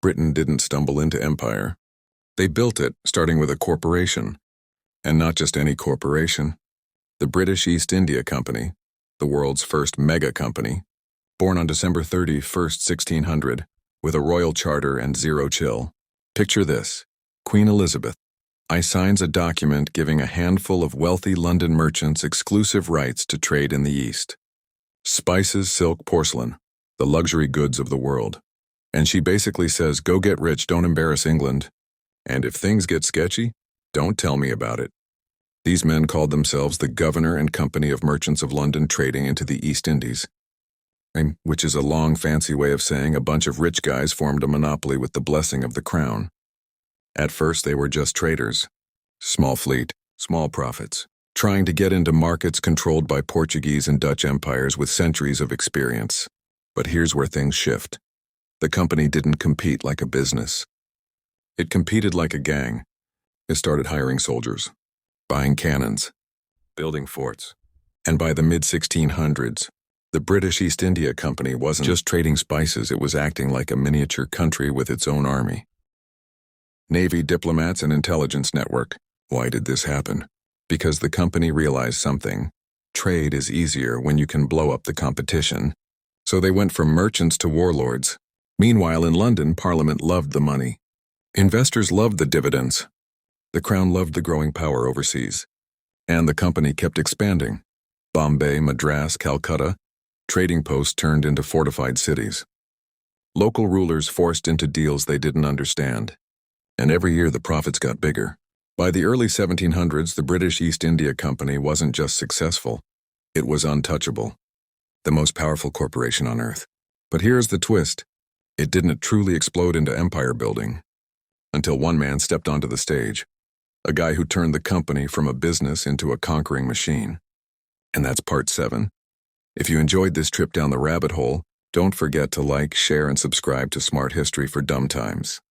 Britain didn't stumble into empire. They built it, starting with a corporation. And not just any corporation. The British East India Company, the world's first mega company, born on December 31st, 1600, with a royal charter and zero chill. Picture this. Queen Elizabeth I signs a document giving a handful of wealthy London merchants exclusive rights to trade in the East. Spices, silk, porcelain, the luxury goods of the world. And she basically says, go get rich, don't embarrass England. And if things get sketchy, don't tell me about it. These men called themselves the Governor and Company of Merchants of London trading into the East Indies, which is a long, fancy way of saying a bunch of rich guys formed a monopoly with the blessing of the crown. At first, they were just traders. Small fleet, small profits, trying to get into markets controlled by Portuguese and Dutch empires with centuries of experience. But here's where things shift. The company didn't compete like a business. It competed like a gang. It started hiring soldiers, buying cannons, building forts. And by the mid-1600s, the British East India Company wasn't just trading spices, it was acting like a miniature country with its own army. Navy, diplomats, and intelligence network. Why did this happen? Because the company realized something. Trade is easier when you can blow up the competition. So they went from merchants to warlords. Meanwhile, in London, Parliament loved the money. Investors loved the dividends. The Crown loved the growing power overseas. And the company kept expanding. Bombay, Madras, Calcutta, trading posts turned into fortified cities. Local rulers forced into deals they didn't understand. And every year the profits got bigger. By the early 1700s, the British East India Company wasn't just successful, it was untouchable. The most powerful corporation on earth. But here's the twist. It didn't truly explode into empire building until one man stepped onto the stage, a guy who turned the company from a business into a conquering machine. And that's part 7. If you enjoyed this trip down the rabbit hole, don't forget to like, share, and subscribe to Smart History for Dumb Times.